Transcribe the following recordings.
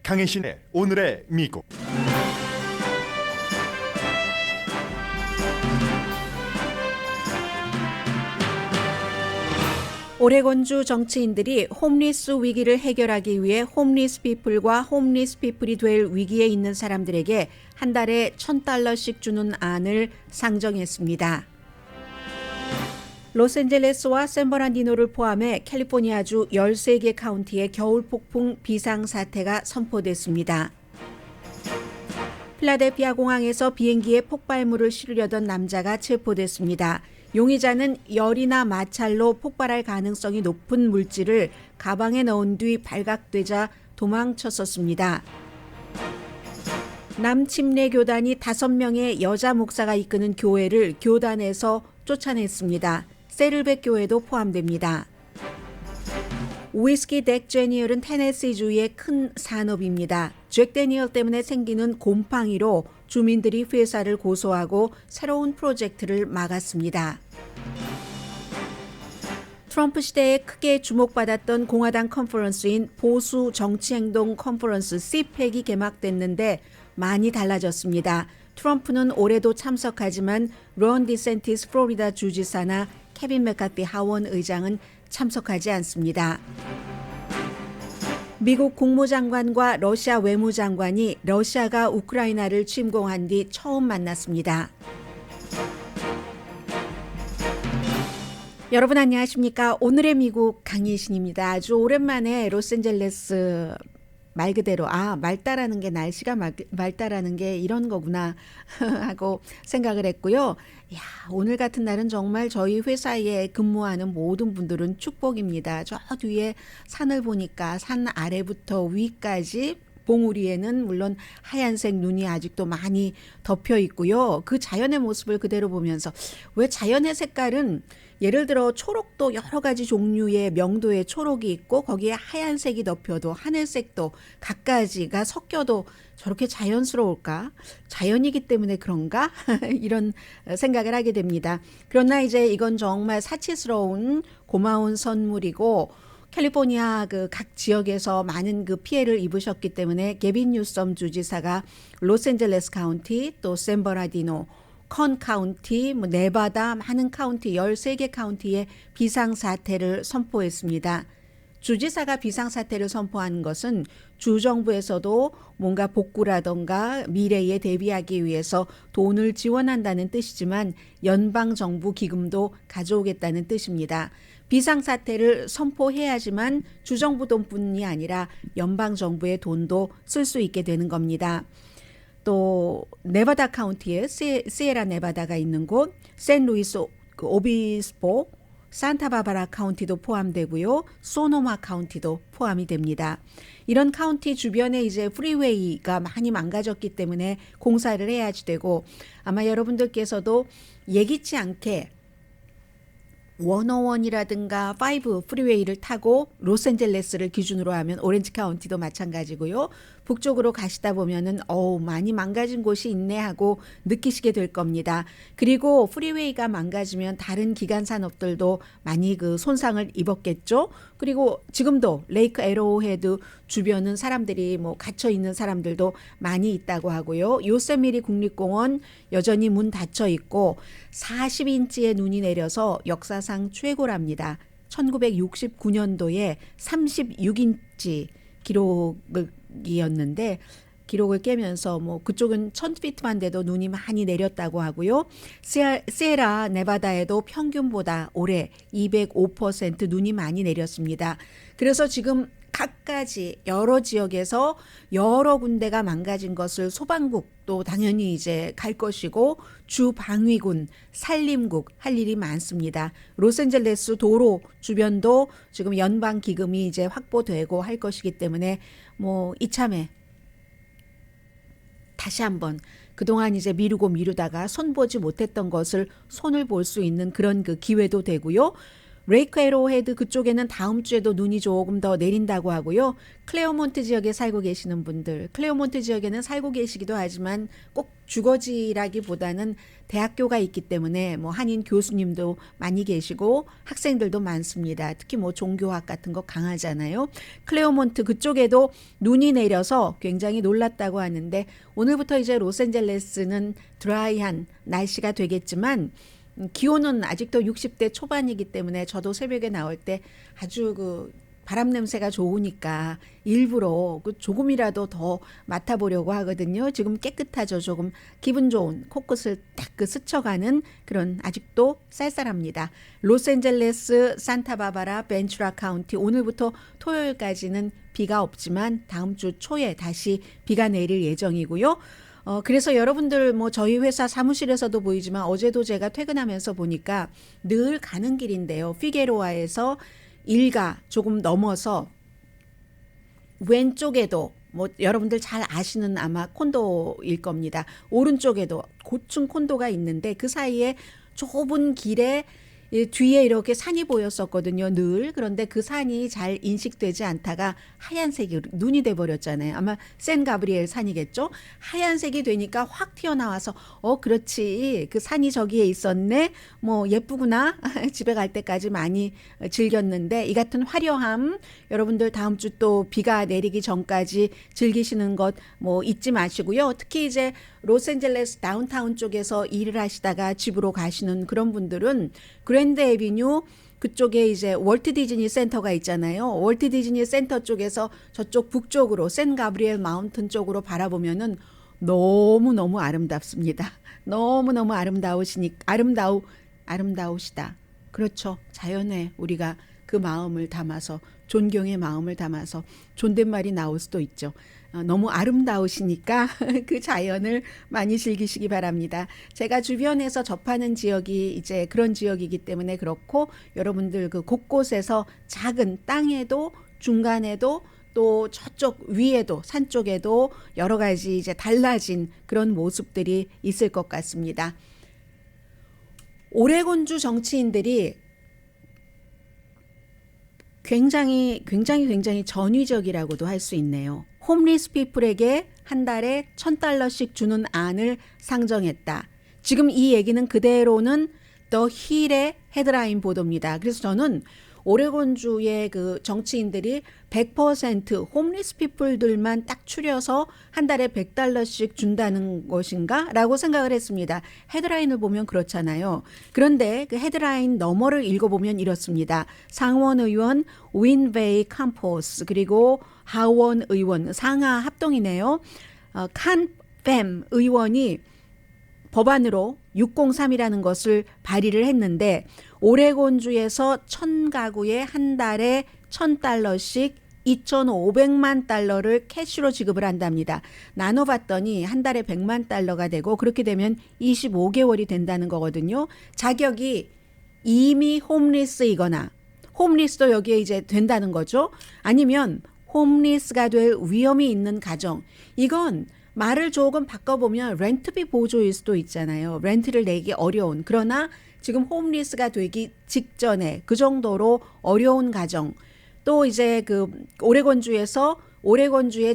강혜신의 오늘의 미국. 오레곤주 정치인들이 홈리스 위기를 해결하기 위해 홈리스 피플과 홈리스 피플이 될 위기에 있는 사람들에게 한 달에 $1,000씩 주는 안을 상정했습니다. 로스앤젤레스와 샌버나디노를 포함해 캘리포니아주 13개 카운티의 겨울 폭풍 비상사태가 선포됐습니다. 필라델피아 공항에서 비행기에 폭발물을 실으려던 남자가 체포됐습니다. 용의자는 열이나 마찰로 폭발할 가능성이 높은 물질을 가방에 넣은 뒤 발각되자 도망쳤었습니다. 남침례 교단이 5명의 여자 목사가 이끄는 교회를 교단에서 쫓아냈습니다. 세를백 교회도 포함됩니다. 위스키 덱 제니얼은 테네시주의 큰 산업입니다. 잭 데니얼 때문에 생기는 곰팡이로 주민들이 회사를 고소하고 새로운 프로젝트를 막았습니다. 트럼프 시대에 크게 주목받았던 공화당 컨퍼런스인 보수 정치행동 컨퍼런스 CPEC이 개막됐는데 많이 달라졌습니다. 트럼프는 올해도 참석하지만 론 디센티스 플로리다 주지사나 케빈 맥카티 하원 의장은 참석하지 않습니다. 미국 국무장관과 러시아 외무장관이 러시아가 우크라이나를 침공한 뒤 처음 만났습니다. 여러분 안녕하십니까? 오늘의 미국 강예신입니다. 아주 오랜만에 로스앤젤레스 말 그대로 맑다라는 게 날씨가 맑다라는 게 이런 거구나 하고 생각을 했고요. 오늘 같은 날은 정말 저희 회사에 근무하는 모든 분들은 축복입니다. 저 뒤에 산을 보니까 산 아래부터 위까지 봉우리에는 물론 하얀색 눈이 아직도 많이 덮여 있고요. 그 자연의 모습을 그대로 보면서 왜 자연의 색깔은 예를 들어 초록도 여러 가지 종류의 명도의 초록이 있고 거기에 하얀색이 덮여도 하늘색도 각가지가 섞여도 저렇게 자연스러울까? 자연이기 때문에 그런가? 이런 생각을 하게 됩니다. 그러나 이제 이건 정말 사치스러운 고마운 선물이고 캘리포니아 그 각 지역에서 많은 그 피해를 입으셨기 때문에 게빈 뉴섬 주지사가 로스앤젤레스 카운티 또 샌버나디노 컨 카운티, 네바다 많은 카운티 13개 카운티에 비상사태를 선포했습니다. 주지사가 비상사태를 선포하는 것은 주정부에서도 뭔가 복구라던가 미래에 대비하기 위해서 돈을 지원한다는 뜻이지만 연방정부 기금도 가져오겠다는 뜻입니다. 비상사태를 선포해야지만 주정부 돈뿐이 아니라 연방정부의 돈도 쓸 수 있게 되는 겁니다. 또 네바다 카운티에 시에라 네바다가 있는 곳, 샌루이스 오비스포, 산타바바라 카운티도 포함되고요. 소노마 카운티도 포함이 됩니다. 이런 카운티 주변에 이제 프리웨이가 많이 망가졌기 때문에 공사를 해야지 되고 아마 여러분들께서도 예기치 않게 101이라든가 5 프리웨이를 타고 로스앤젤레스를 기준으로 하면 오렌지 카운티도 마찬가지고요. 북쪽으로 가시다 보면은 많이 망가진 곳이 있네 하고 느끼시게 될 겁니다. 그리고 프리웨이가 망가지면 다른 기간 산업들도 많이 그 손상을 입었겠죠. 그리고 지금도 레이크 에로헤드 주변은 사람들이 갇혀 있는 사람들도 많이 있다고 하고요. 요세미리 국립공원 여전히 문 닫혀 있고 40인치의 눈이 내려서 역사상 최고랍니다. 1969년도에 36인치 기록이었는데 기록을 깨면서 그쪽은 1000피트만 돼도 눈이 많이 내렸다고 하고요. 시에라 네바다에도 평균보다 올해 205% 눈이 많이 내렸습니다. 그래서 지금 각가지 여러 지역에서 여러 군데가 망가진 것을 소방국도 당연히 이제 갈 것이고 주방위군, 산림국 할 일이 많습니다. 로스앤젤레스 도로 주변도 지금 연방 기금이 이제 확보되고 할 것이기 때문에 이참에 다시 한번 그동안 이제 미루다가 손보지 못했던 것을 손을 볼 수 있는 그런 그 기회도 되고요. 레이크 에로헤드 그쪽에는 다음 주에도 눈이 조금 더 내린다고 하고요. 클레어몬트 지역에 살고 계시는 분들, 클레어몬트 지역에는 살고 계시기도 하지만 꼭 주거지라기보다는 대학교가 있기 때문에 뭐 한인 교수님도 많이 계시고 학생들도 많습니다. 특히 뭐 종교학 같은 거 강하잖아요. 클레어몬트 그쪽에도 눈이 내려서 굉장히 놀랐다고 하는데 오늘부터 이제 로스앤젤레스는 드라이한 날씨가 되겠지만 기온은 아직도 60대 초반이기 때문에 저도 새벽에 나올 때 아주 그 바람 냄새가 좋으니까 일부러 그 조금이라도 더 맡아보려고 하거든요. 지금 깨끗하죠. 조금 기분 좋은 코끝을 딱 그 스쳐가는 그런 아직도 쌀쌀합니다. 로스앤젤레스, 산타바바라, 벤츄라 카운티 오늘부터 토요일까지는 비가 없지만 다음 주 초에 다시 비가 내릴 예정이고요. 그래서 여러분들 뭐 저희 회사 사무실에서도 보이지만 어제도 제가 퇴근하면서 보니까 늘 가는 길인데요. 피게로아에서 일가 조금 넘어서 왼쪽에도 뭐 여러분들 잘 아시는 아마 콘도일 겁니다. 오른쪽에도 고층 콘도가 있는데 그 사이에 좁은 길에 뒤에 이렇게 산이 보였었거든요. 늘. 그런데 그 산이 잘 인식되지 않다가 하얀색이 눈이 돼버렸잖아요. 아마 샌 가브리엘 산이겠죠. 하얀색이 되니까 확 튀어나와서 그렇지. 그 산이 저기에 있었네. 뭐 예쁘구나. 집에 갈 때까지 많이 즐겼는데 이 같은 화려함 여러분들 다음 주 또 비가 내리기 전까지 즐기시는 것 뭐 잊지 마시고요. 특히 이제 로스앤젤레스 다운타운 쪽에서 일을 하시다가 집으로 가시는 그런 분들은 그랜드 애비뉴 그쪽에 이제 월트 디즈니 센터가 있잖아요. 월트 디즈니 센터 쪽에서 저쪽 북쪽으로 샌 가브리엘 마운튼 쪽으로 바라보면은 너무너무 아름답습니다. 너무너무 아름다우시다. 그렇죠. 자연에 우리가 그 마음을 담아서 존경의 마음을 담아서 존댓말이 나올 수도 있죠. 너무 아름다우시니까 그 자연을 많이 즐기시기 바랍니다. 제가 주변에서 접하는 지역이 이제 그런 지역이기 때문에 그렇고 여러분들 그 곳곳에서 작은 땅에도 중간에도 또 저쪽 위에도 산 쪽에도 여러 가지 이제 달라진 그런 모습들이 있을 것 같습니다. 오레곤주 정치인들이 굉장히 전위적이라고도 할 수 있네요. 홈리스 피플에게 한 달에 $1,000씩 주는 안을 상정했다. 지금 이 얘기는 그대로는 더 힐의 헤드라인 보도입니다. 그래서 저는 오레곤주의 그 정치인들이 100% 홈리스 피플들만 딱 추려서 한 달에 $100씩 준다는 것인가? 라고 생각을 했습니다. 헤드라인을 보면 그렇잖아요. 그런데 그 헤드라인 너머를 읽어보면 이렇습니다. 상원 의원 윈베이 캠퍼스 그리고 하원 의원 상하 합동이네요. 칸팸 의원이 법안으로 603이라는 것을 발의를 했는데 오레곤주에서 1000가구에 한 달에 $1,000씩 2,500만 달러를 캐시로 지급을 한답니다. 나눠봤더니 한 달에 100만 달러가 되고 그렇게 되면 25개월이 된다는 거거든요. 자격이 이미 홈리스이거나 홈리스도 여기에 이제 된다는 거죠. 아니면 홈리스가 될 위험이 있는 가정. 이건 말을 조금 바꿔보면 렌트비 보조일 수도 있잖아요. 렌트를 내기 어려운. 그러나 지금 홈리스가 되기 직전에 그 정도로 어려운 가정. 또 이제 그 오레곤주의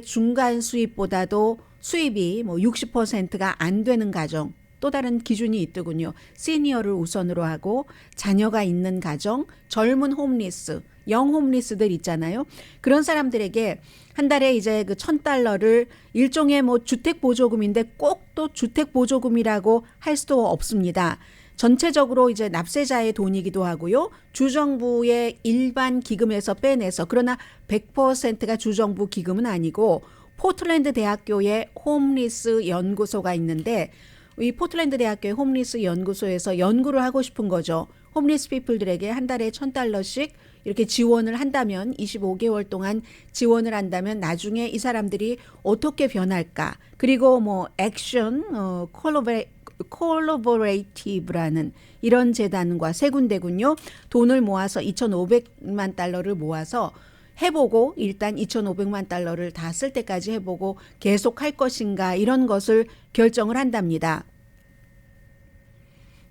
중간 수입보다도 수입이 뭐 60%가 안 되는 가정. 또 다른 기준이 있더군요. 시니어를 우선으로 하고 자녀가 있는 가정, 젊은 홈리스, 영 홈리스들 있잖아요. 그런 사람들에게 한 달에 이제 그 $1,000를 일종의 뭐 주택 보조금인데 꼭 또 주택 보조금이라고 할 수도 없습니다. 전체적으로 이제 납세자의 돈이기도 하고요. 주정부의 일반 기금에서 빼내서 그러나 100%가 주정부 기금은 아니고 포틀랜드 대학교에 홈리스 연구소가 있는데 이 포틀랜드 대학교의 홈리스 연구소에서 연구를 하고 싶은 거죠. 홈리스 피플들에게 한 달에 $1,000씩 이렇게 지원을 한다면 25개월 동안 지원을 한다면 나중에 이 사람들이 어떻게 변할까? 그리고 뭐 액션, 콜라보레이티브라는 이런 재단과 세 군데군요. 돈을 모아서 2,500만 달러를 모아서 해보고 일단 2,500만 달러를 다 쓸 때까지 해보고 계속 할 것인가 이런 것을 결정을 한답니다.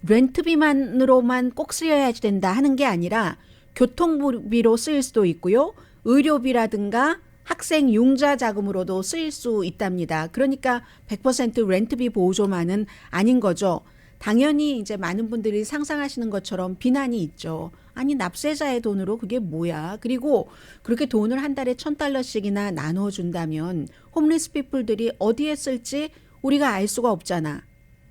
렌트비만으로만 꼭 쓰여야 된다 하는 게 아니라 교통비로 쓰일 수도 있고요. 의료비라든가 학생 융자 자금으로도 쓰일 수 있답니다. 그러니까 100% 렌트비 보조만은 아닌 거죠. 당연히 이제 많은 분들이 상상하시는 것처럼 비난이 있죠. 아니 납세자의 돈으로 그게 뭐야. 그리고 그렇게 돈을 한 달에 $1,000씩이나 나눠준다면 홈리스 피플들이 어디에 쓸지 우리가 알 수가 없잖아.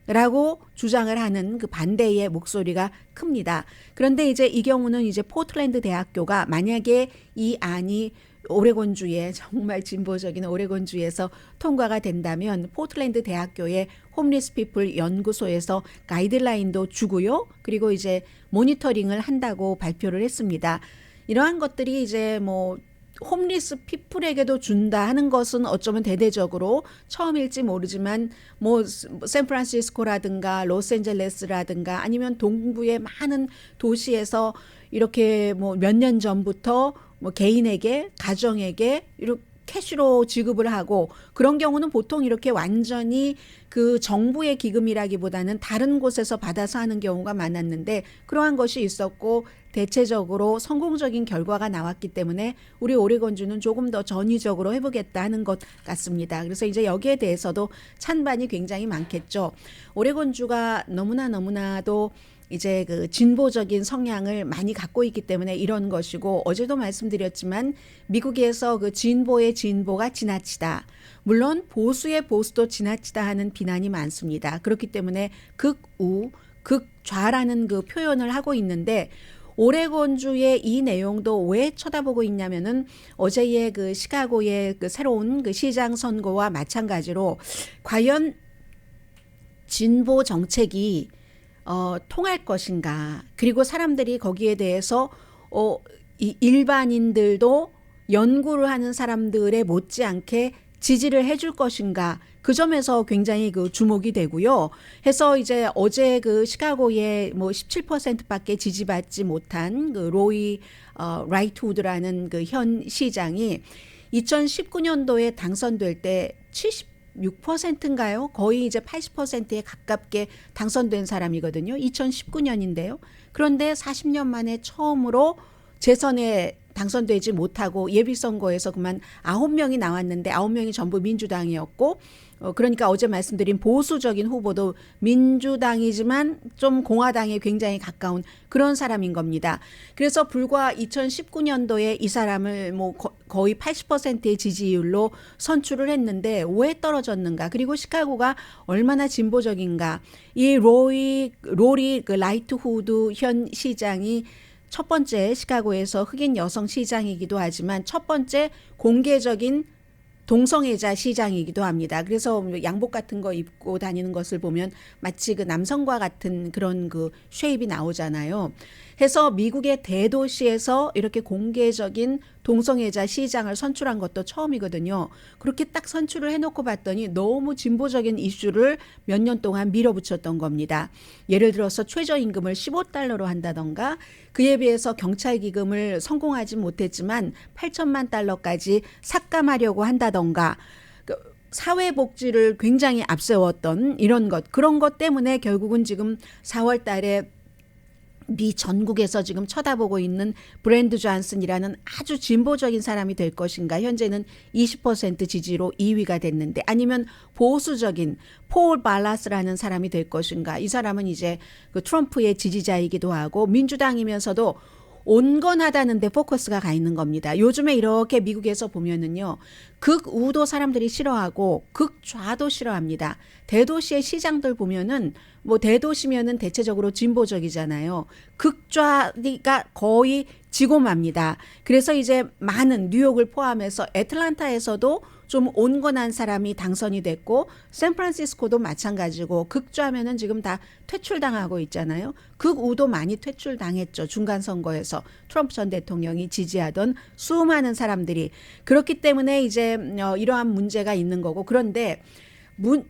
라고 주장을 하는 그 반대의 목소리가 큽니다. 그런데 이제 이 경우는 이제 포틀랜드 대학교가 만약에 이 안이 오레곤주에 정말 진보적인 오레곤주에서 통과가 된다면 포틀랜드 대학교의 홈리스 피플 연구소에서 가이드라인도 주고요. 그리고 이제 모니터링을 한다고 발표를 했습니다. 이러한 것들이 이제 뭐 홈리스 피플에게도 준다 하는 것은 어쩌면 대대적으로 처음일지 모르지만 뭐 샌프란시스코라든가 로스앤젤레스라든가 아니면 동부의 많은 도시에서 이렇게 뭐 몇 년 전부터 뭐 개인에게 가정에게 이렇게 캐시로 지급을 하고 그런 경우는 보통 이렇게 완전히 그 정부의 기금이라기보다는 다른 곳에서 받아서 하는 경우가 많았는데 그러한 것이 있었고 대체적으로 성공적인 결과가 나왔기 때문에 우리 오레곤주는 조금 더 전위적으로 해보겠다 하는 것 같습니다. 그래서 이제 여기에 대해서도 찬반이 굉장히 많겠죠. 오레곤주가 너무나도 이제 그 진보적인 성향을 많이 갖고 있기 때문에 이런 것이고 어제도 말씀드렸지만 미국에서 그 진보의 진보가 지나치다. 물론 보수의 보수도 지나치다 하는 비난이 많습니다. 그렇기 때문에 극우, 극좌라는 그 표현을 하고 있는데 오레곤주의 이 내용도 왜 쳐다보고 있냐면은 어제의 그 시카고의 그 새로운 그 시장 선거와 마찬가지로 과연 진보 정책이 통할 것인가. 그리고 사람들이 거기에 대해서 이 일반인들도 연구를 하는 사람들의 못지않게 지지를 해줄 것인가. 그 점에서 굉장히 그 주목이 되고요. 해서 이제 어제 그 시카고에 뭐 17%밖에 지지받지 못한 그 로이 라이트우드라는 그 현 시장이 2019년도에 당선될 때 6%인가요? 거의 이제 80%에 가깝게 당선된 사람이거든요. 2019년인데요. 그런데 40년 만에 처음으로 재선에 당선되지 못하고 예비선거에서 그만 9명이 나왔는데 9명이 전부 민주당이었고 그러니까 어제 말씀드린 보수적인 후보도 민주당이지만 좀 공화당에 굉장히 가까운 그런 사람인 겁니다. 그래서 불과 2019년도에 이 사람을 뭐 거의 80%의 지지율로 선출을 했는데 왜 떨어졌는가? 그리고 시카고가 얼마나 진보적인가? 이 로리 그 라이트후드 현 시장이 첫 번째 시카고에서 흑인 여성 시장이기도 하지만 첫 번째 공개적인 동성애자 시장이기도 합니다. 그래서 양복 같은 거 입고 다니는 것을 보면 마치 그 남성과 같은 그런 그 쉐입이 나오잖아요. 해서 미국의 대도시에서 이렇게 공개적인 동성애자 시장을 선출한 것도 처음이거든요. 그렇게 딱 선출을 해놓고 봤더니 너무 진보적인 이슈를 몇 년 동안 밀어붙였던 겁니다. 예를 들어서 최저임금을 $15로 한다던가 그에 비해서 경찰 기금을 성공하지 못했지만 $8천만 까지 삭감하려고 한다던가 사회복지를 굉장히 앞세웠던 이런 것 그런 것 때문에 결국은 지금 4월 달에 미 전국에서 지금 쳐다보고 있는 브랜드 존슨이라는 아주 진보적인 사람이 될 것인가. 현재는 20% 지지로 2위가 됐는데 아니면 보수적인 폴 발라스라는 사람이 될 것인가. 이 사람은 이제 그 트럼프의 지지자이기도 하고 민주당이면서도 온건하다는 데 포커스가 가 있는 겁니다. 요즘에 이렇게 미국에서 보면은요. 극우도 사람들이 싫어하고 극좌도 싫어합니다. 대도시의 시장들 보면은 뭐 대도시면은 대체적으로 진보적이잖아요. 극좌가 거의 지고 맙니다. 그래서 이제 많은 뉴욕을 포함해서 애틀란타에서도 좀 온건한 사람이 당선이 됐고 샌프란시스코도 마찬가지고 극좌면은 지금 다 퇴출당하고 있잖아요. 극우도 많이 퇴출당했죠. 중간 선거에서 트럼프 전 대통령이 지지하던 수많은 사람들이 그렇기 때문에 이제 이러한 문제가 있는 거고 그런데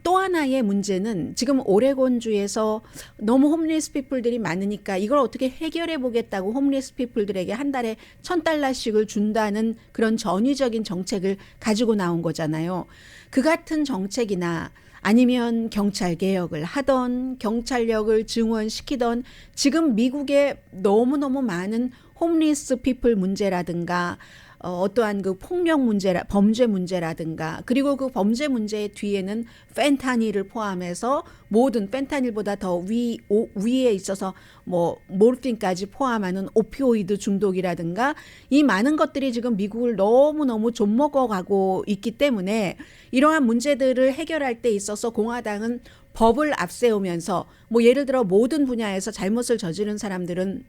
또 하나의 문제는 지금 오레곤주에서 너무 홈리스 피플들이 많으니까 이걸 어떻게 해결해 보겠다고 홈리스 피플들에게 한 달에 $1,000씩을 준다는 그런 전위적인 정책을 가지고 나온 거잖아요. 그 같은 정책이나 아니면 경찰 개혁을 하던 경찰력을 증원시키던 지금 미국에 너무너무 많은 홈리스 피플 문제라든가 어떠한 그 폭력 범죄 문제라든가 그리고 그 범죄 문제의 뒤에는 펜타닐을 포함해서 모든 펜타닐보다 더 위에 있어서 뭐 모르핀까지 포함하는 오피오이드 중독이라든가 이 많은 것들이 지금 미국을 너무너무 좀먹어가고 있기 때문에 이러한 문제들을 해결할 때 있어서 공화당은 법을 앞세우면서 뭐 예를 들어 모든 분야에서 잘못을 저지른 사람들은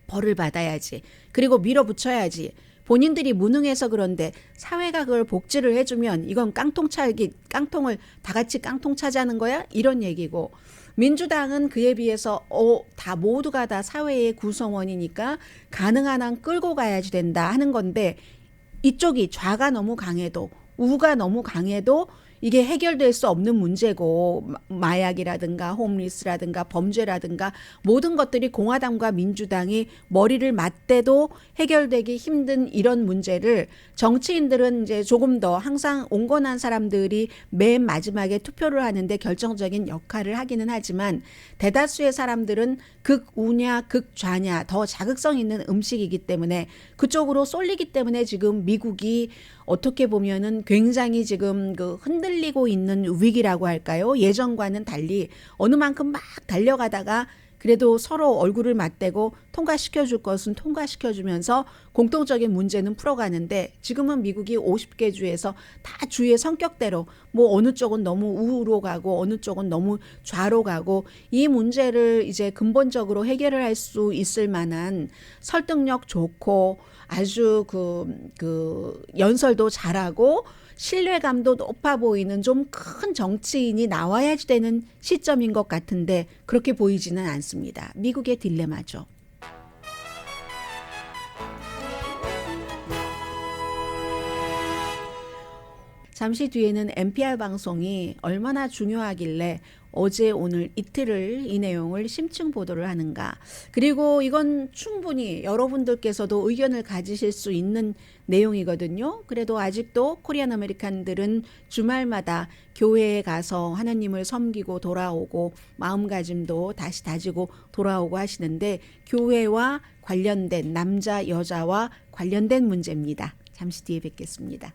벌을 받아야지. 그리고 밀어붙여야지. 본인들이 무능해서 그런데 사회가 그걸 복지를 해주면 이건 깡통을 다 같이 깡통 차지하는 거야? 이런 얘기고 민주당은 그에 비해서 다 모두가 다 사회의 구성원이니까 가능한 한 끌고 가야지 된다 하는 건데 이쪽이 좌가 너무 강해도 우가 너무 강해도 이게 해결될 수 없는 문제고 마약이라든가 홈리스라든가 범죄라든가 모든 것들이 공화당과 민주당이 머리를 맞대도 해결되기 힘든 이런 문제를 정치인들은 이제 조금 더 항상 온건한 사람들이 맨 마지막에 투표를 하는데 결정적인 역할을 하기는 하지만 대다수의 사람들은 극우냐 극좌냐 더 자극성 있는 음식이기 때문에 그쪽으로 쏠리기 때문에 지금 미국이 어떻게 보면은 굉장히 지금 그 흔들리고 있는 위기라고 할까요? 예전과는 달리 어느 만큼 막 달려가다가 그래도 서로 얼굴을 맞대고 통과시켜줄 것은 통과시켜주면서 공통적인 문제는 풀어가는데 지금은 미국이 50개 주에서 다 주의 성격대로 뭐 어느 쪽은 너무 우로 가고 어느 쪽은 너무 좌로 가고 이 문제를 이제 근본적으로 해결을 할 수 있을 만한 설득력 좋고 아주 그 연설도 잘하고 신뢰감도 높아 보이는 좀 큰 정치인이 나와야지 되는 시점인 것 같은데 그렇게 보이지는 않습니다. 미국의 딜레마죠. 잠시 뒤에는 NPR 방송이 얼마나 중요하길래 어제 오늘 이틀을 이 내용을 심층 보도를 하는가. 그리고 이건 충분히 여러분들께서도 의견을 가지실 수 있는 내용이거든요. 그래도 아직도 코리안 아메리칸들은 주말마다 교회에 가서 하나님을 섬기고 돌아오고 마음가짐도 다시 다지고 돌아오고 하시는데 교회와 관련된 남자 여자와 관련된 문제입니다. 잠시 뒤에 뵙겠습니다.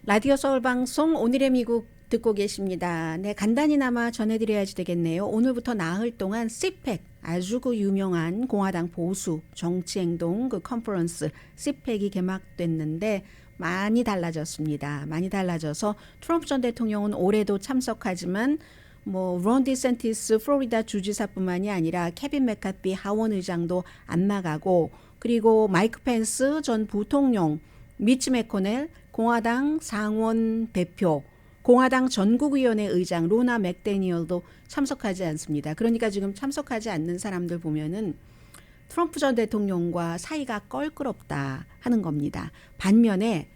라디오 서울 방송 오늘의 미국 듣고 계십니다. 네, 간단히나마 전해드려야지 되겠네요. 오늘부터 나흘 동안 CPAC 아주 그 유명한 공화당 보수 정치행동 그 컨퍼런스 CPAC이 개막됐는데 많이 달라졌습니다. 많이 달라져서 트럼프 전 대통령은 올해도 참석하지만 뭐 론 디센티스 플로리다 주지사뿐만이 아니라 케빈 맥카피 하원 의장도 안 나가고 그리고 마이크 펜스 전 부통령 미치 매코넬 공화당 상원 대표 공화당 전국위원회 의장 로나 맥데니얼도 참석하지 않습니다. 그러니까 지금 참석하지 않는 사람들 보면은 트럼프 전 대통령과 사이가 껄끄럽다 하는 겁니다. 반면에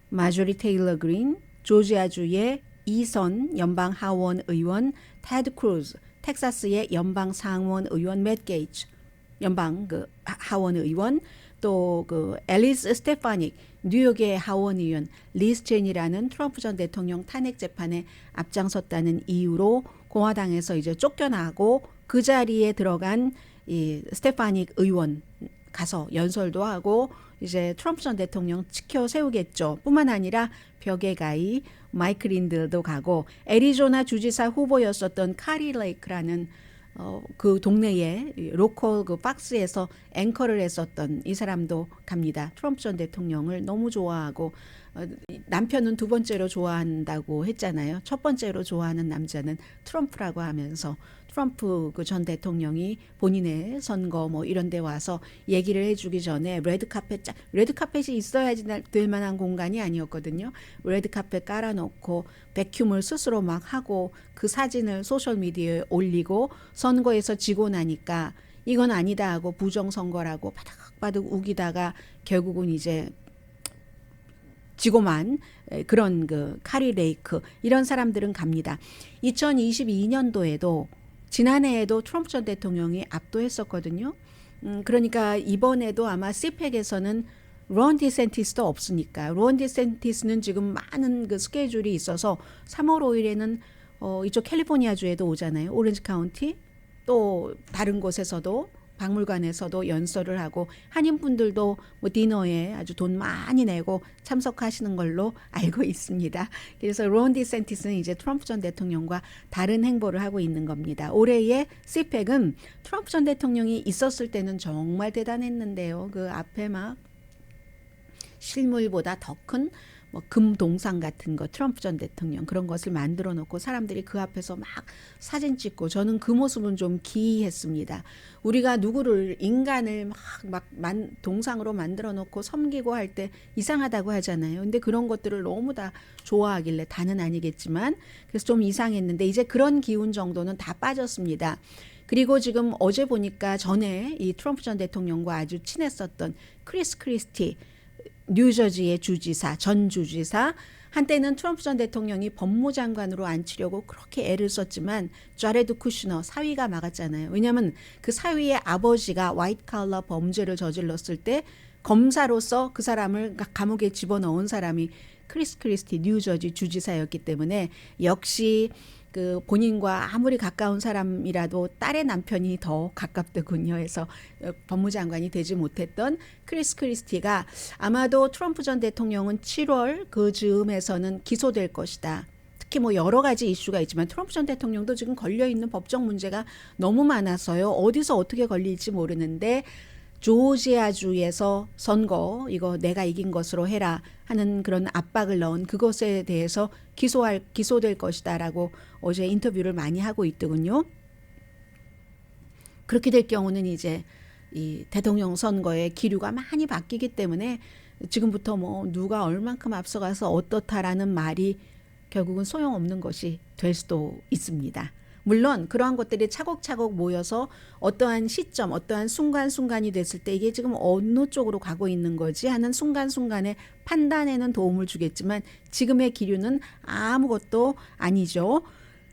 마조리 테일러 그린, 조지아주의 2선 연방 하원 의원 테드 크루즈, 텍사스의 연방 상원 의원 맷 게이츠, 연방 그 하원 의원 또 그 앨리스 스테파닉 뉴욕의 하원 의원 리스 체니라는 트럼프 전 대통령 탄핵 재판에 앞장섰다는 이유로 공화당에서 이제 쫓겨나고 그 자리에 들어간 이 스테파닉 의원 가서 연설도 하고 이제 트럼프 전 대통령 지켜 세우겠죠. 뿐만 아니라 벽에 가이 마이크 린들도 가고 애리조나 주지사 후보였었던 카리 레이크라는 그 동네에 로컬 그 박스에서 앵커를 했었던 이 사람도 갑니다. 트럼프 전 대통령을 너무 좋아하고 남편은 두 번째로 좋아한다고 했잖아요. 첫 번째로 좋아하는 남자는 트럼프라고 하면서 트럼프 그 전 대통령이 본인의 선거 뭐 이런 데 와서 얘기를 해주기 전에 레드카펫이 있어야지 될 만한 공간이 아니었거든요. 레드카펫 깔아놓고 백큐물 스스로 막 하고 그 사진을 소셜미디어에 올리고 선거에서 지고 나니까 이건 아니다 하고 부정선거라고 바득바득 우기다가 결국은 이제 지고만 그런 그 카리 레이크 이런 사람들은 갑니다. 2022년도에도 지난해에도 트럼프 전 대통령이 압도했었거든요. 그러니까 이번에도 아마 CPAC에서는 론 디센티스도 없으니까 론 디센티스는 지금 많은 그 스케줄이 있어서 3월 5일에는 이쪽 캘리포니아주에도 오잖아요. 오렌지 카운티 또 다른 곳에서도 박물관에서도 연설을 하고 한인분들도 뭐 디너에 아주 돈 많이 내고 참석하시는 걸로 알고 있습니다. 그래서 론 디센티스는 이제 트럼프 전 대통령과 다른 행보를 하고 있는 겁니다. 올해의 CPEC은 트럼프 전 대통령이 있었을 때는 정말 대단했는데요. 그 앞에 막 실물보다 더 큰 뭐 금동상 같은 거 트럼프 전 대통령 그런 것을 만들어 놓고 사람들이 그 앞에서 막 사진 찍고 저는 그 모습은 좀 기이했습니다. 우리가 누구를 인간을 막 동상으로 만들어 놓고 섬기고 할 때 이상하다고 하잖아요. 근데 그런 것들을 너무 다 좋아하길래 다는 아니겠지만 그래서 좀 이상했는데 이제 그런 기운 정도는 다 빠졌습니다. 그리고 지금 어제 보니까 전에 이 트럼프 전 대통령과 아주 친했었던 크리스 크리스티 뉴저지의 주지사, 전 주지사, 한때는 트럼프 전 대통령이 법무장관으로 앉히려고 그렇게 애를 썼지만 자레드 쿠슈너 사위가 막았잖아요. 왜냐하면 그 사위의 아버지가 화이트 칼라 범죄를 저질렀을 때 검사로서 그 사람을 감옥에 집어넣은 사람이 크리스 크리스티 뉴저지 주지사였기 때문에 역시 그 본인과 아무리 가까운 사람이라도 딸의 남편이 더 가깝더군요. 해서 법무장관이 되지 못했던 크리스 크리스티가 아마도 트럼프 전 대통령은 7월 그 즈음에서는 기소될 것이다. 특히 뭐 여러 가지 이슈가 있지만 트럼프 전 대통령도 지금 걸려있는 법적 문제가 너무 많아서요. 어디서 어떻게 걸릴지 모르는데 조지아주에서 선거 이거 내가 이긴 것으로 해라 하는 그런 압박을 넣은 그것에 대해서 기소될 것이다라고 어제 인터뷰를 많이 하고 있더군요. 그렇게 될 경우는 이제 이 대통령 선거의 기류가 많이 바뀌기 때문에 지금부터 뭐 누가 얼만큼 앞서가서 어떻다라는 말이 결국은 소용없는 것이 될 수도 있습니다. 물론 그러한 것들이 차곡차곡 모여서 어떠한 시점, 어떠한 순간순간이 됐을 때 이게 지금 어느 쪽으로 가고 있는 거지 하는 순간순간의 판단에는 도움을 주겠지만 지금의 기류는 아무것도 아니죠.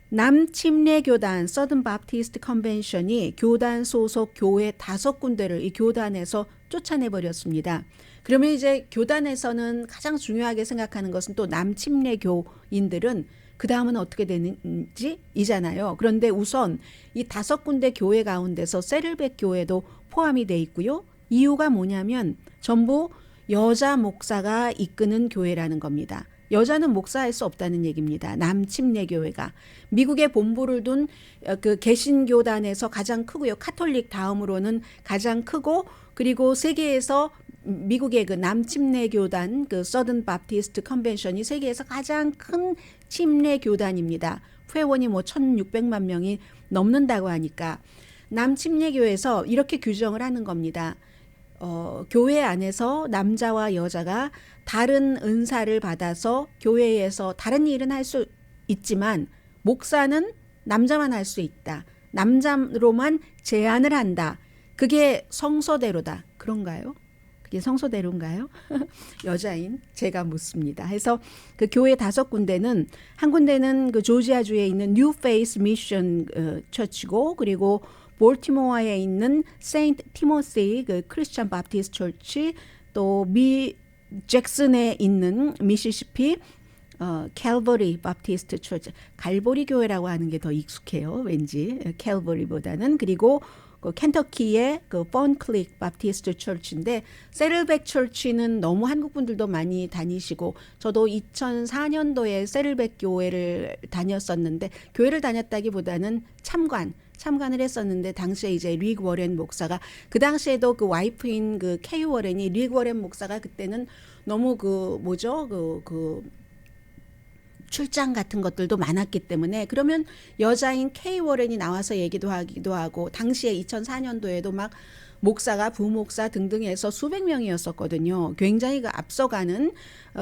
남침례교단 서든 바프티스트 컨벤션이 교단 소속 교회 5군데를 이 교단에서 쫓아내버렸습니다. 그러면 이제 교단에서는 가장 중요하게 생각하는 것은 또 남침례교인들은 그 다음은 어떻게 되는지 이잖아요. 그런데 우선 이 5군데 교회 가운데서 세를백 교회도 포함이 돼 있고요. 이유가 뭐냐면 전부 여자 목사가 이끄는 교회라는 겁니다. 여자는 목사할 수 없다는 얘기입니다. 남침례교회가 미국에 본부를 둔 그 개신교단에서 가장 크고요. 카톨릭 다음으로는 가장 크고 그리고 세계에서 미국의 그 남침례교단 그 서든 바프티스트 컨벤션이 세계에서 가장 큰 침례교단입니다. 회원이 뭐 1,600만 명이 넘는다고 하니까 남침례교에서 이렇게 규정을 하는 겁니다. 교회 안에서 남자와 여자가 다른 은사를 받아서 교회에서 다른 일은 할 수 있지만 목사는 남자만 할 수 있다. 남자로만 제한을 한다. 그게 성서대로다. 그런가요? 그게 성서대로인가요? 여자인 제가 묻습니다. 해서 그 교회 5군데는 한 군데는 그 조지아주에 있는 뉴 페이스 미션 처치고 그리고 볼티모어에 있는 세인트 티모시 그 크리스천 바프티스트 처치 또 잭슨에 있는 미시시피 캘버리 바프티스트 처치 갈보리 교회라고 하는 게 더 익숙해요. 왠지 캘버리보다는 그리고 그 켄터키의 그 펀클릭 바프티스트 처치인데 세를백 처치는 너무 한국 분들도 많이 다니시고 저도 2004년도에 세를백 교회를 다녔었는데 교회를 다녔다기보다는 참관을 했었는데 당시에 이제 릭 워렌 목사가 그 당시에도 그 와이프인 그 케이 워렌이 릭 워렌 목사가 그때는 너무 그 뭐죠 그 출장 같은 것들도 많았기 때문에 그러면 여자인 케이 워렌이 나와서 얘기도 하기도 하고 당시에 2004년도에도 막 목사가 부목사 등등 해서 수백 명이었었거든요. 굉장히 그 앞서가는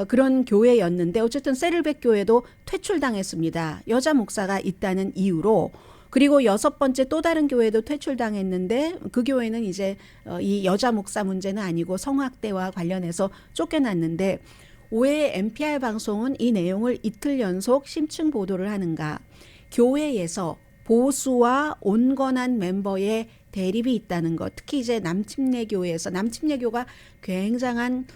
그런 교회였는데 어쨌든 세를백 교회도 퇴출당했습니다. 여자 목사가 있다는 이유로. 그리고 6번째 또 다른 교회도 퇴출당했는데 그 교회는 이제 이 여자 목사 문제는 아니고 성학대와 관련해서 쫓겨났는데 왜 NPR 방송은 이 내용을 이틀 연속 심층 보도를 하는가? 교회에서 보수와 온건한 멤버의 대립이 있다는 것. 특히 이제 남침례교회에서 남침례교가 굉장한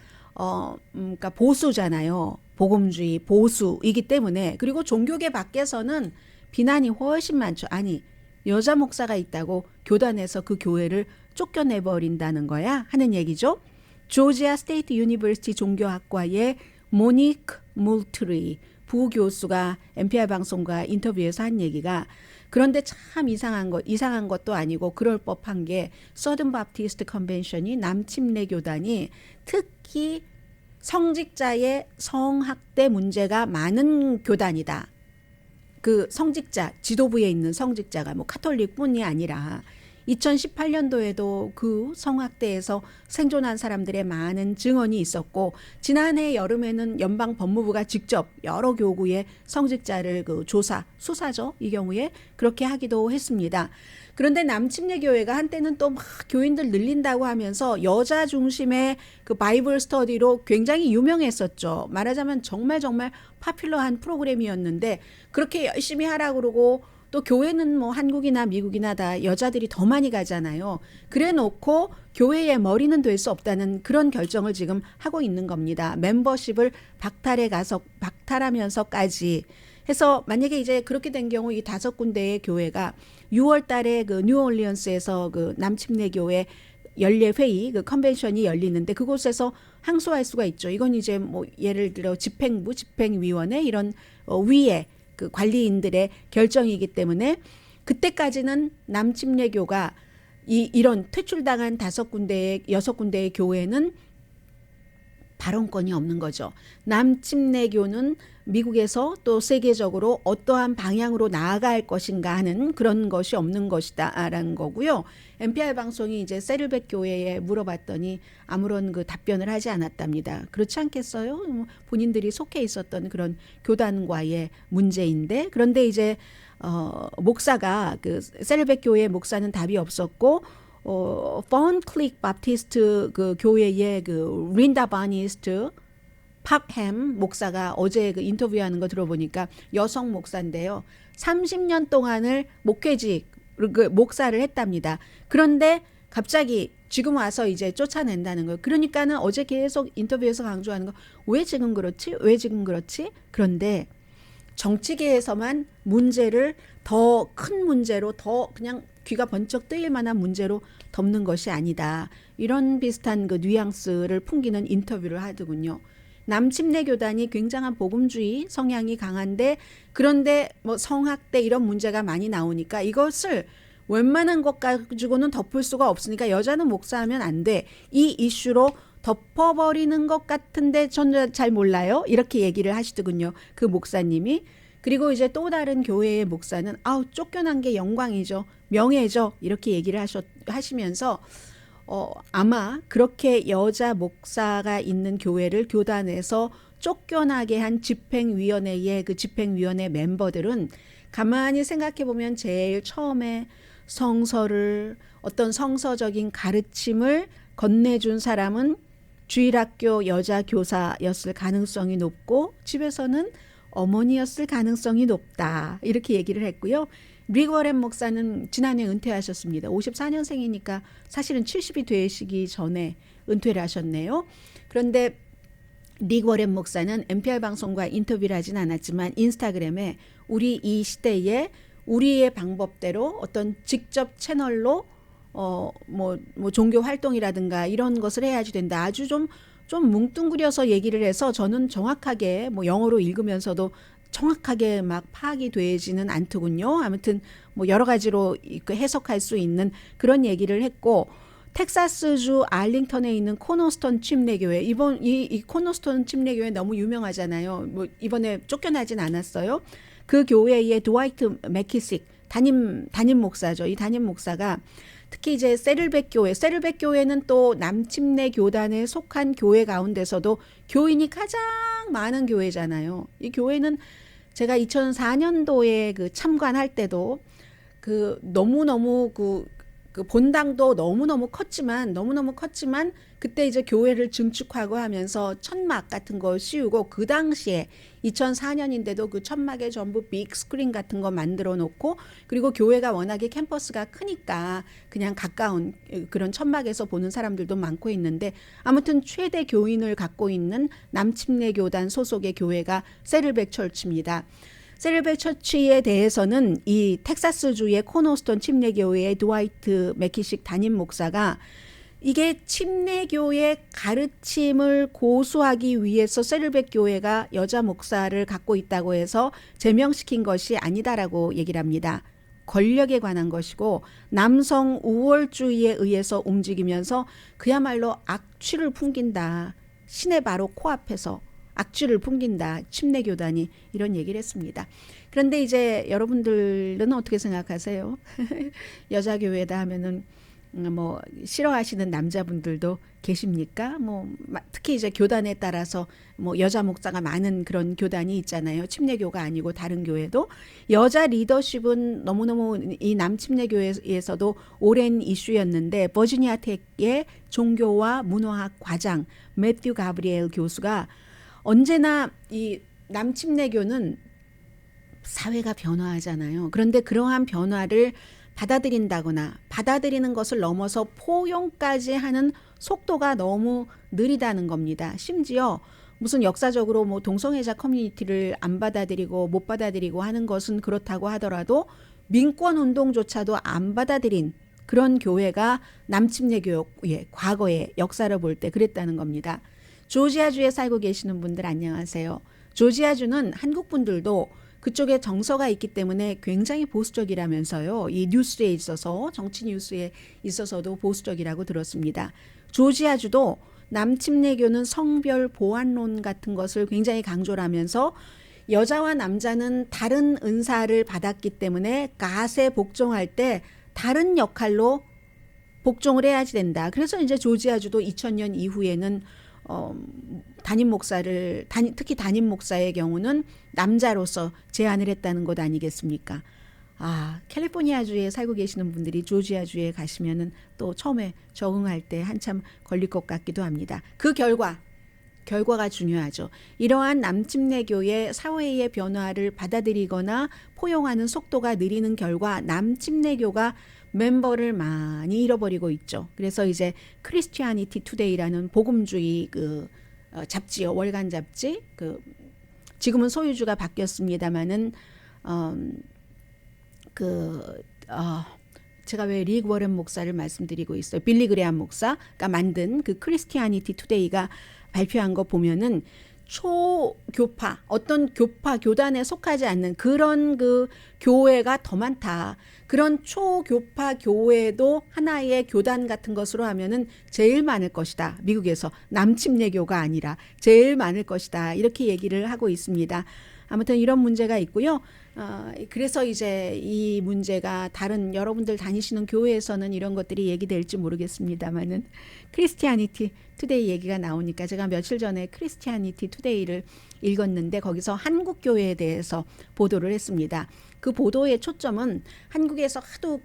그러니까 보수잖아요. 복음주의 보수이기 때문에 그리고 종교계 밖에서는 비난이 훨씬 많죠. 아니 여자 목사가 있다고 교단에서 그 교회를 쫓겨내버린다는 거야 하는 얘기죠. 조지아 스테이트 유니버시티 종교학과의 모니크 물트리 부교수가 NPR 방송과 인터뷰에서 한 얘기가 그런데 참 이상한 것도 아니고 그럴 법한 게 서든 바프티스트 컨벤션이 남침례 교단이 특히 성직자의 성학대 문제가 많은 교단이다. 그 성직자, 지도부에 있는 성직자가 뭐 카톨릭뿐이 아니라 2018년도에도 그 성학대에서 생존한 사람들의 많은 증언이 있었고 지난해 여름에는 연방 법무부가 직접 여러 교구의 성직자를 그 수사죠. 이 경우에 그렇게 하기도 했습니다. 그런데 남침례 교회가 한때는 또 막 교인들 늘린다고 하면서 여자 중심의 그 바이블 스터디로 굉장히 유명했었죠. 말하자면 정말 파퓰러한 프로그램이었는데 그렇게 열심히 하라고 그러고 또 교회는 뭐 한국이나 미국이나 다 여자들이 더 많이 가잖아요. 그래 놓고 교회의 머리는 될 수 없다는 그런 결정을 지금 하고 있는 겁니다. 멤버십을 박탈하면서까지 해서 만약에 이제 그렇게 된 경우 이 5군데의 교회가 6월 달에 그 뉴올리언스에서 그 남침례 교회 연례 회의 그 컨벤션이 열리는데 그곳에서 항소할 수가 있죠. 이건 이제 뭐 예를 들어 집행부, 집행위원회 이런 위에 그 관리인들의 결정이기 때문에 그때까지는 남침례교가 이런 퇴출당한 6군데의 교회는 발언권이 없는 거죠. 남침례교는 미국에서 또 세계적으로 어떠한 방향으로 나아갈 것인가 하는 그런 것이 없는 것이다라는 거고요. NPR 방송이 이제 세를백 교회에 물어봤더니 아무런 그 답변을 하지 않았답니다. 그렇지 않겠어요? 본인들이 속해 있었던 그런 교단과의 문제인데 그런데 이제 목사가 그 세를백 교회의 목사는 답이 없었고 펀클릭 바프티스트 그 교회의 그 린다 바니스트 팝햄 목사가 어제 그 인터뷰하는 거 들어보니까 여성 목사인데요. 30년 동안을 목사를 했답니다. 그런데 갑자기 지금 와서 이제 쫓아낸다는 거예요. 그러니까는 어제 계속 인터뷰에서 강조하는 거 왜 지금 그렇지? 왜 지금 그렇지? 그런데 정치계에서만 문제를 더 큰 문제로 더 그냥 귀가 번쩍 뜨일 만한 문제로 덮는 것이 아니다. 이런 비슷한 그 뉘앙스를 풍기는 인터뷰를 하더군요. 남침례 교단이 굉장한 복음주의 성향이 강한데 그런데 뭐 성학대 이런 문제가 많이 나오니까 이것을 웬만한 것 가지고는 덮을 수가 없으니까 여자는 목사하면 안 돼. 이 이슈로 덮어버리는 것 같은데 전 잘 몰라요. 이렇게 얘기를 하시더군요. 그 목사님이. 그리고 이제 또 다른 교회의 목사는 쫓겨난 게 영광이죠. 명예죠. 이렇게 얘기를 하시면서 아마 그렇게 여자 목사가 있는 교회를 교단에서 쫓겨나게 한 집행위원회의 그 집행위원회 멤버들은 가만히 생각해 보면 제일 처음에 성서를 어떤 성서적인 가르침을 건네준 사람은 주일학교 여자 교사였을 가능성이 높고 집에서는 어머니였을 가능성이 높다. 이렇게 얘기를 했고요. 릭 워렌 목사는 지난해 은퇴하셨습니다. 54년생이니까 사실은 70이 되시기 전에 은퇴를 하셨네요. 그런데 릭 워렌 목사는 NPR 방송과 인터뷰를 하진 않았지만 인스타그램에 우리 이 시대에 우리의 방법대로 어떤 직접 채널로 뭐 종교 활동이라든가 이런 것을 해야지 된다. 아주 좀 뭉뚱그려서 얘기를 해서 저는 정확하게 뭐 영어로 읽으면서도 정확하게 막 파악이 되지는 않더군요. 아무튼 뭐 여러 가지로 해석할 수 있는 그런 얘기를 했고 텍사스주 알링턴에 있는 코너스톤 침례교회 이 코너스톤 침례교회 너무 유명하잖아요. 뭐 이번에 쫓겨나진 않았어요. 그 교회의 드와이트 맥키식 담임 목사죠. 이 담임 목사가 특히 이제 세를백 교회는 또 남침례 교단에 속한 교회 가운데서도 교인이 가장 많은 교회잖아요. 이 교회는 제가 2004년도에 그 참관할 때도 그 너무너무 그 본당도 너무너무 컸지만 그때 이제 교회를 증축하고 하면서 천막 같은 거 씌우고 그 당시에 2004년인데도 그 천막에 전부 빅 스크린 같은 거 만들어 놓고 그리고 교회가 워낙에 캠퍼스가 크니까 그냥 가까운 그런 천막에서 보는 사람들도 많고 있는데 아무튼 최대 교인을 갖고 있는 남침례 교단 소속의 교회가 세를백 철치입니다. 셀레베 처치에 대해서는 이 텍사스주의 코너스톤 침례교회의 드와이트 맥키식 담임 목사가 이게 침례교의 가르침을 고수하기 위해서 셀베 교회가 여자 목사를 갖고 있다고 해서 제명시킨 것이 아니다라고 얘기를 합니다. 권력에 관한 것이고 남성 우월주의에 의해서 움직이면서 그야말로 악취를 풍긴다. 신의 바로 코앞에서 악취를 풍긴다. 침례교단이 이런 얘기를 했습니다. 그런데 이제 여러분들은 어떻게 생각하세요? 여자 교회다 하면은 뭐 싫어하시는 남자분들도 계십니까? 뭐 특히 이제 교단에 따라서 뭐 여자 목사가 많은 그런 교단이 있잖아요. 침례교가 아니고 다른 교회도 여자 리더십은 너무너무 이 남침례교회에서도 오랜 이슈였는데 버지니아 텍의 종교와 문화학 과장 매튜 가브리엘 교수가 언제나 이 남침례교는 사회가 변화하잖아요. 그런데 그러한 변화를 받아들인다거나 받아들이는 것을 넘어서 포용까지 하는 속도가 너무 느리다는 겁니다. 심지어 무슨 역사적으로 뭐 동성애자 커뮤니티를 안 받아들이고 못 받아들이고 하는 것은 그렇다고 하더라도 민권 운동조차도 안 받아들인 그런 교회가 남침례교의 과거의 역사를 볼 때 그랬다는 겁니다. 조지아주에 살고 계시는 분들 안녕하세요. 조지아주는 한국 분들도 그쪽에 정서가 있기 때문에 굉장히 보수적이라면서요. 이 뉴스에 있어서 정치 뉴스에 있어서도 보수적이라고 들었습니다. 조지아주도 남침례교는 성별 보완론 같은 것을 굉장히 강조를 하면서 여자와 남자는 다른 은사를 받았기 때문에 갓에 복종할 때 다른 역할로 복종을 해야지 된다. 그래서 이제 조지아주도 2000년 이후에는 담임 목사를 특히 담임 목사의 경우는 남자로서 제안을 했다는 것 아니겠습니까? 아, 캘리포니아주에 살고 계시는 분들이 조지아주에 가시면은 또 처음에 적응할 때 한참 걸릴 것 같기도 합니다. 그 결과가 중요하죠. 이러한 남침례교의 사회의 변화를 받아들이거나 포용하는 속도가 느리는 결과 남침례교가 멤버를 많이 잃어버리고 있죠. 그래서 이제 크리스티아니티 투데이라는 복음주의 잡지요, 월간 잡지. 지금은 소유주가 바뀌었습니다만은 제가 왜 리그 워렌 목사를 말씀드리고 있어요. 빌리 그레함 목사가 만든 그 크리스티아니티 투데이가 발표한 거 보면은 초교파 어떤 교단에 속하지 않는 그런 그 교회가 더 많다. 그런 초교파 교회도 하나의 교단 같은 것으로 하면은 제일 많을 것이다. 미국에서 남침례교가 아니라 제일 많을 것이다. 이렇게 얘기를 하고 있습니다. 아무튼 이런 문제가 있고요. 그래서 이제 이 문제가 다른 여러분들 다니시는 교회에서는 이런 것들이 얘기될지 모르겠습니다만은 크리스티아니티 투데이 얘기가 나오니까 제가 며칠 전에 크리스티아니티 투데이를 읽었는데 거기서 한국 교회에 대해서 보도를 했습니다. 그 보도의 초점은 한국에서 하도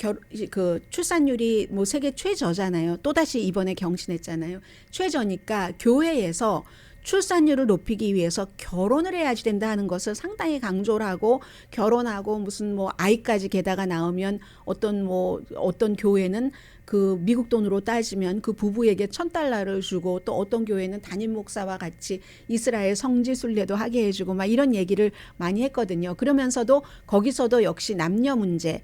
출산율이 뭐 세계 최저잖아요. 또다시 이번에 경신했잖아요. 최저니까 교회에서 출산율을 높이기 위해서 결혼을 해야지 된다 하는 것을 상당히 강조를 하고 결혼하고 무슨 뭐 아이까지 게다가 낳으면 어떤 교회는 그 미국 돈으로 따지면 그 부부에게 $1,000를 주고 또 어떤 교회는 담임 목사와 같이 이스라엘 성지 순례도 하게 해주고 막 이런 얘기를 많이 했거든요. 그러면서도 거기서도 역시 남녀 문제,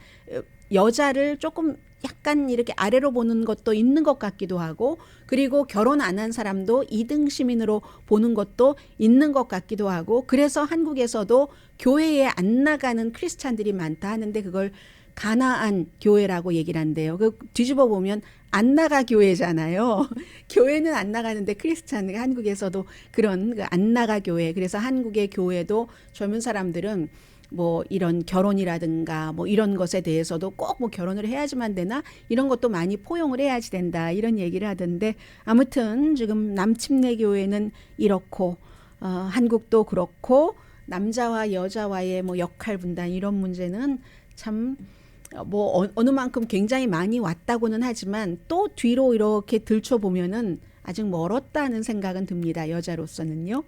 여자를 조금 약간 이렇게 아래로 보는 것도 있는 것 같기도 하고 그리고 결혼 안 한 사람도 2등 시민으로 보는 것도 있는 것 같기도 하고 그래서 한국에서도 교회에 안 나가는 크리스찬들이 많다 하는데 그걸 가나안 교회라고 얘기를 한대요. 뒤집어 보면 안 나가 교회잖아요. 교회는 안 나가는데 크리스찬 한국에서도 그런 안 나가 교회. 그래서 한국의 교회도 젊은 사람들은 뭐 이런 결혼이라든가 뭐 이런 것에 대해서도 꼭 뭐 결혼을 해야지만 되나 이런 것도 많이 포용을 해야지 된다 이런 얘기를 하던데 아무튼 지금 남침례교회는 이렇고 한국도 그렇고 남자와 여자와의 뭐 역할 분단 이런 문제는 참 뭐 어느 만큼 굉장히 많이 왔다고는 하지만 또 뒤로 이렇게 들춰보면은 아직 멀었다는 생각은 듭니다. 여자로서는요.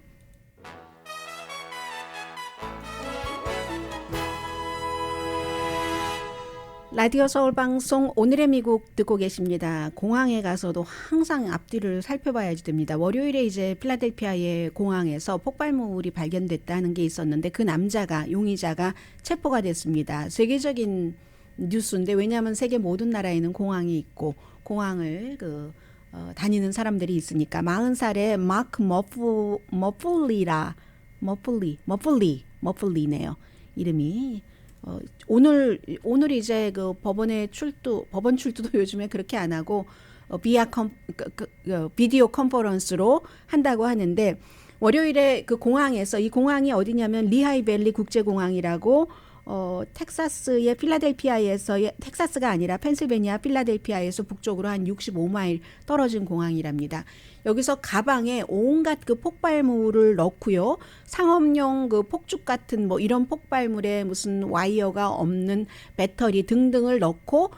라디오 서울 방송 오늘의 미국 듣고 계십니다. 공항에 가서도 항상 앞뒤를 살펴봐야지 됩니다. 월요일에 이제 필라델피아의 공항에서 폭발물이 발견됐다는 게 있었는데 그 남자가 용의자가 체포가 됐습니다. 세계적인 뉴스인데 왜냐하면 세계 모든 나라에는 공항이 있고 공항을 다니는 사람들이 있으니까 40살의 마크 머플리네요. 이름이 오늘 이제 그 법원 출두도 요즘에 그렇게 안 하고 비디오 컨퍼런스로 한다고 하는데 월요일에 그 공항에서 이 공항이 어디냐면 리하이밸리 국제공항이라고 텍사스의 필라델피아에서의 텍사스가 아니라 펜실베니아 필라델피아에서 북쪽으로 한 65마일 떨어진 공항이랍니다. 여기서 가방에 온갖 그 폭발물을 넣고요. 상업용 그 폭죽 같은 뭐 이런 폭발물에 무슨 와이어가 없는 배터리 등등을 넣고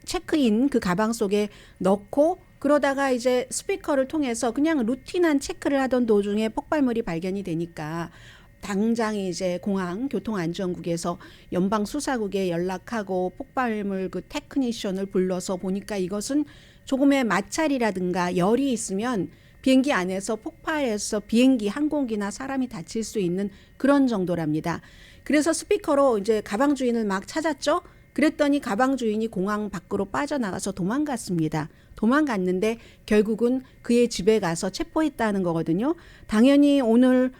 체크인 그 가방 속에 넣고 그러다가 이제 스피커를 통해서 그냥 루틴한 체크를 하던 도중에 폭발물이 발견이 되니까 당장 이제 공항 교통안전국에서 연방수사국에 연락하고 폭발물 그 테크니션을 불러서 보니까 이것은 조금의 마찰이라든가 열이 있으면 비행기 안에서 폭발해서 비행기, 항공기나 사람이 다칠 수 있는 그런 정도랍니다. 그래서 스피커로 이제 가방 주인을 막 찾았죠. 그랬더니 가방 주인이 공항 밖으로 빠져나가서 도망갔습니다. 도망갔는데 결국은 그의 집에 가서 체포했다는 거거든요. 당연히 오늘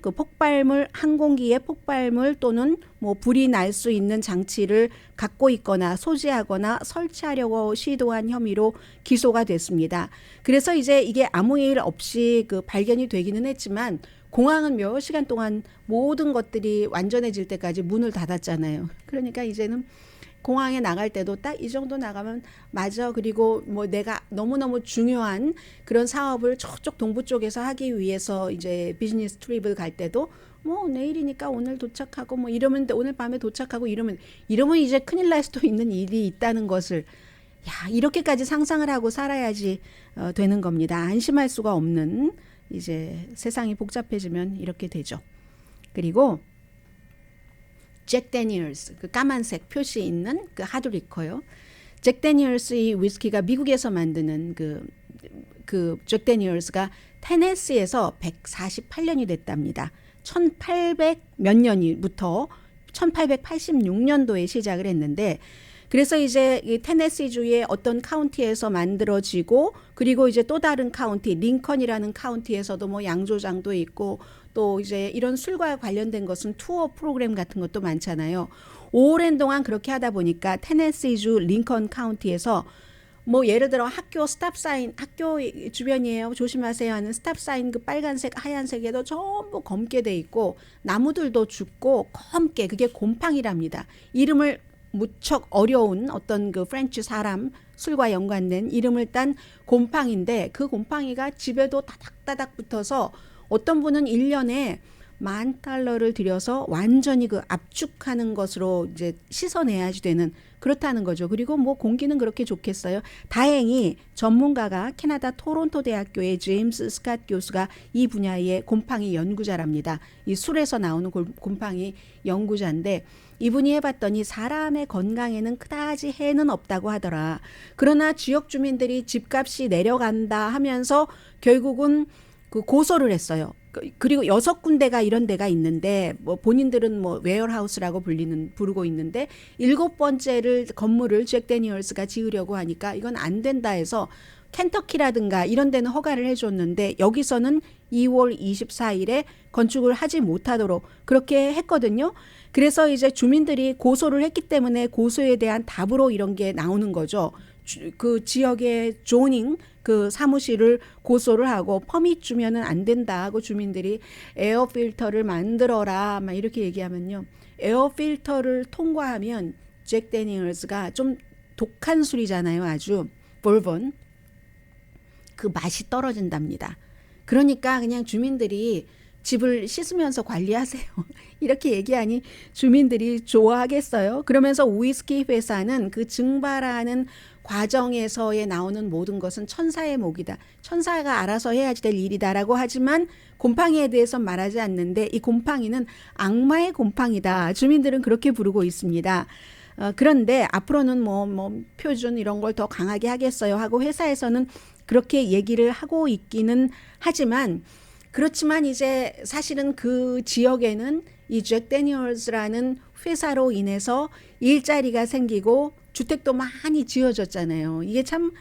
그 폭발물, 항공기의 폭발물 또는 뭐 불이 날 수 있는 장치를 갖고 있거나 소지하거나 설치하려고 시도한 혐의로 기소가 됐습니다. 그래서 이제 이게 아무 일 없이 그 발견이 되기는 했지만 공항은 몇 시간 동안 모든 것들이 완전해질 때까지 문을 닫았잖아요. 그러니까 이제는 공항에 나갈 때도 딱 이 정도 나가면 맞아. 그리고 뭐 내가 너무너무 중요한 그런 사업을 저쪽 동부 쪽에서 하기 위해서 이제 비즈니스 트립을 갈 때도 뭐 내일이니까 오늘 도착하고 뭐 이러면 오늘 밤에 도착하고 이러면 이제 큰일 날 수도 있는 일이 있다는 것을 이렇게까지 상상을 하고 살아야지 되는 겁니다. 안심할 수가 없는 이제 세상이 복잡해지면 이렇게 되죠. 그리고 잭 데니얼스 그 까만색 표시 있는 그 하드리커요. 잭 데니얼스 이 위스키가 미국에서 만드는 잭 데니얼스가 테네시에서 148년이 됐답니다. 1800 몇 년부터 1886년도에 시작을 했는데 그래서 이제 이 테네시주의 어떤 카운티에서 만들어지고 그리고 이제 또 다른 카운티 링컨이라는 카운티에서도 뭐 양조장도 있고 또 이제 이런 술과 관련된 것은 투어 프로그램 같은 것도 많잖아요. 오랜 동안 그렇게 하다 보니까 테네시주 링컨 카운티에서 뭐 예를 들어 학교 스탑사인 학교 주변이에요 조심하세요 하는 스탑사인 그 빨간색 하얀색에도 전부 검게 돼 있고 나무들도 죽고 검게 그게 곰팡이랍니다. 이름을 무척 어려운 어떤 그 프렌치 사람 술과 연관된 이름을 딴 곰팡인데 그 곰팡이가 집에도 다닥다닥 붙어서 어떤 분은 1년에 $10,000를 들여서 완전히 그 압축하는 것으로 이제 씻어내야지 되는 그렇다는 거죠. 그리고 뭐 공기는 그렇게 좋겠어요. 다행히 전문가가 캐나다 토론토 대학교의 제임스 스캇 교수가 이 분야의 곰팡이 연구자랍니다. 이 술에서 나오는 곰팡이 연구자인데 이분이 해봤더니 사람의 건강에는 그다지 해는 없다고 하더라. 그러나 지역 주민들이 집값이 내려간다 하면서 결국은 그 고소를 했어요. 그리고 6군데가 이런 데가 있는데 뭐 본인들은 뭐 웨어하우스라고 부르고 있는데 7번째를 건물을 잭 데니얼스가 지으려고 하니까 이건 안 된다 해서 켄터키라든가 이런 데는 허가를 해줬는데 여기서는 2월 24일에 건축을 하지 못하도록 그렇게 했거든요. 그래서 이제 주민들이 고소를 했기 때문에 고소에 대한 답으로 이런 게 나오는 거죠. 그 지역의 조닝 그 사무실을 고소를 하고 퍼밋 주면은 안 된다 하고 주민들이 에어 필터를 만들어라 막 이렇게 얘기하면요. 에어 필터를 통과하면 잭 데니얼스가 좀 독한 술이잖아요. 아주 볼본 그 맛이 떨어진답니다. 그러니까 그냥 주민들이 집을 씻으면서 관리하세요. 이렇게 얘기하니 주민들이 좋아하겠어요. 그러면서 위스키 회사는 그 증발하는 과정에서에 나오는 모든 것은 천사의 목이다. 천사가 알아서 해야지 될 일이다라고 하지만 곰팡이에 대해서 말하지 않는데 이 곰팡이는 악마의 곰팡이다. 주민들은 그렇게 부르고 있습니다. 그런데 앞으로는 뭐 표준 이런 걸 더 강하게 하겠어요 하고 회사에서는 그렇게 얘기를 하고 있기는 하지만 그렇지만 이제 사실은 그 지역에는 이 잭 데니얼즈라는 회사로 인해서 일자리가 생기고 주택도 많이 지어졌잖아요. 이게 참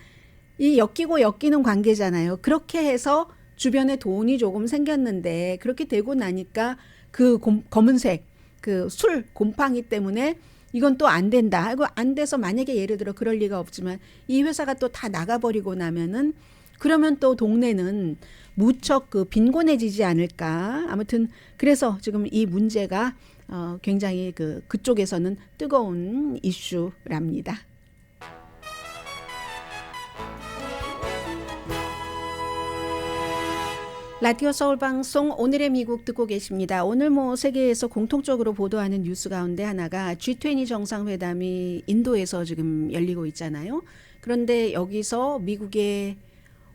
이 엮이는 관계잖아요. 그렇게 해서 주변에 돈이 조금 생겼는데 그렇게 되고 나니까 그 검은색 그 술 곰팡이 때문에 이건 또 안 된다 하고 안 돼서 만약에 예를 들어 그럴 리가 없지만 이 회사가 또 다 나가버리고 나면은 그러면 또 동네는 무척 그 빈곤해지지 않을까. 아무튼 그래서 지금 이 문제가 굉장히 그쪽에서는 뜨거운 이슈랍니다. 라디오 서울 방송 오늘의 미국 듣고 계십니다. 오늘 뭐 세계에서 공통적으로 보도하는 뉴스 가운데 하나가 G20 정상회담이 인도에서 지금 열리고 있잖아요. 그런데 여기서 미국의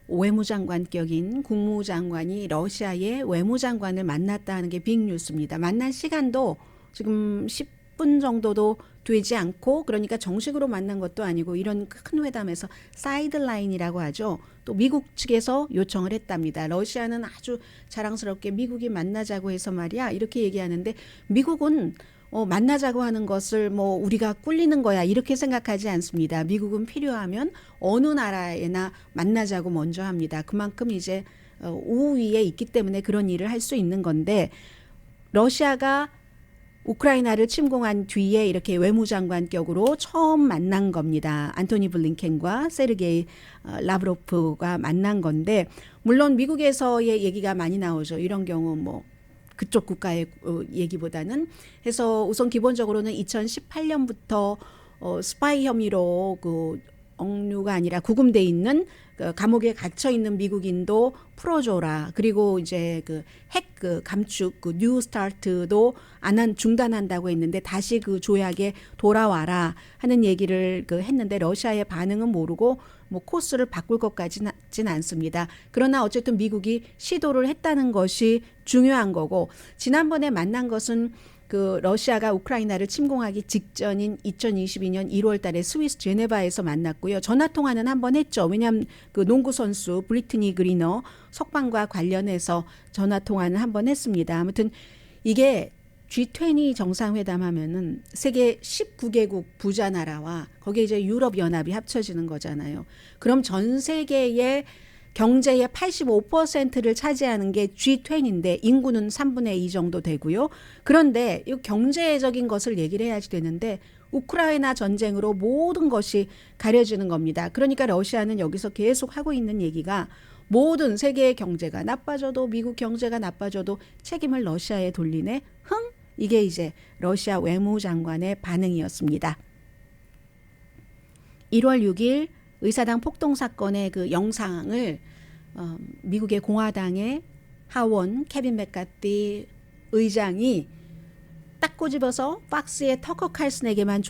외무장관격인 국무장관이 러시아의 외무장관을 만났다 하는 게 빅뉴스입니다. 만난 시간도 지금 10분 정도도 되지 않고 그러니까 정식으로 만난 것도 아니고 이런 큰 회담에서 사이드라인이라고 하죠. 또 미국 측에서 요청을 했답니다. 러시아는 아주 자랑스럽게 미국이 만나자고 해서 말이야 이렇게 얘기하는데 미국은 만나자고 하는 것을 뭐 우리가 꿀리는 거야 이렇게 생각하지 않습니다. 미국은 필요하면 어느 나라에나 만나자고 먼저 합니다. 그만큼 이제 우위에 있기 때문에 그런 일을 할 수 있는 건데 러시아가 우크라이나를 침공한 뒤에 이렇게 외무장관격으로 처음 만난 겁니다. 안토니 블링켄과 세르게이 라브로프가 만난 건데 물론 미국에서의 얘기가 많이 나오죠. 이런 경우 뭐 그쪽 국가의 얘기보다는 해서 우선 기본적으로는 2018년부터 스파이 혐의로 그 억류가 아니라 구금돼 있는 감옥에 갇혀 있는 미국인도 풀어줘라. 그리고 이제 그 핵 감축 뉴 스타트도 중단한다고 했는데 다시 그 조약에 돌아와라 하는 얘기를 했는데 러시아의 반응은 모르고 뭐 코스를 바꿀 것까지는 않습니다. 그러나 어쨌든 미국이 시도를 했다는 것이 중요한 거고 지난번에 만난 것은 그 러시아가 우크라이나를 침공하기 직전인 2022년 1월 달에 스위스 제네바에서 만났고요. 전화 통화는 한번 했죠. 왜냐하면 그 농구 선수 브리트니 그리너 석방과 관련해서 전화 통화는 한번 했습니다. 아무튼 이게 G20 정상회담 하면은 세계 19개국 부자 나라와 거기에 이제 유럽 연합이 합쳐지는 거잖아요. 그럼 전 세계의 경제의 85%를 차지하는 게 G20인데 인구는 3분의 2 정도 되고요. 그런데 이 경제적인 것을 얘기를 해야지 되는데 우크라이나 전쟁으로 모든 것이 가려지는 겁니다. 그러니까 러시아는 여기서 계속 하고 있는 얘기가 모든 세계의 경제가 나빠져도 미국 경제가 나빠져도 책임을 러시아에 돌리네. 이게 이제 러시아 외무장관의 반응이었습니다. 1월 6일 의사당 폭동 사건의 그 영상을 미국의 공화당의 하원 케빈 맥카티 의장이 딱 꼬집어서 박스에 터커 칼슨에게만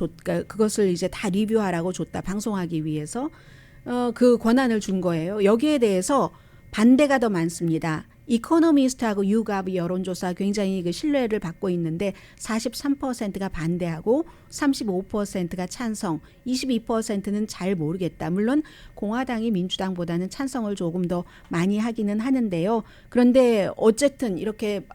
그것을 이제 다 리뷰하라고 줬다. 방송하기 위해서 그 권한을 준 거예요. 여기에 대해서 반대가 더 많습니다. 이코노미스트하고 유갑 여론조사 굉장히 그 신뢰를 받고 있는데 43%가 반대하고 35%가 찬성, 22%는 잘 모르겠다. 물론 공화당이 민주당보다는 찬성을 조금 더 많이 하기는 하는데요. 그런데 어쨌든 이렇게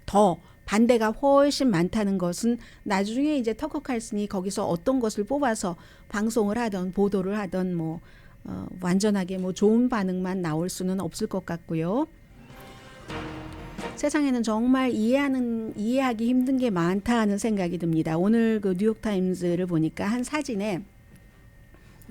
더 반대가 훨씬 많다는 것은 나중에 이제 터커 칼슨이 거기서 어떤 것을 뽑아서 방송을 하던 보도를 하던 완전하게 좋은 반응만 나올 수는 없을 것 같고요. 세상에는 정말 이해하기 힘든 게 많다 하는 생각이 듭니다. 오늘 그 뉴욕타임즈를 보니까 한 사진에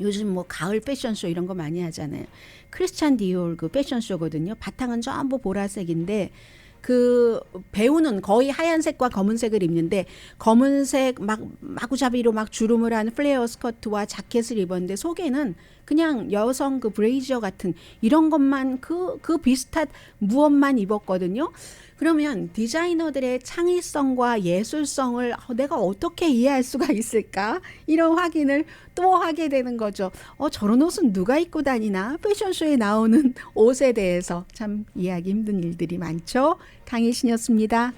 요즘 가을 패션쇼 이런 거 많이 하잖아요. 크리스찬 디올 그 패션쇼거든요. 바탕은 전부 보라색인데 그 배우는 거의 하얀색과 검은색을 입는데 검은색 마구잡이로 주름을 한 플레어 스커트와 자켓을 입었는데 속에는 그냥 여성 그 브레이저 같은 이런 것만 그 비슷한 무엇만 입었거든요. 그러면 디자이너들의 창의성과 예술성을 내가 어떻게 이해할 수가 있을까? 이런 확인을 또 하게 되는 거죠. 저런 옷은 누가 입고 다니나? 패션쇼에 나오는 옷에 대해서 참 이해하기 힘든 일들이 많죠. 강희신이었습니다.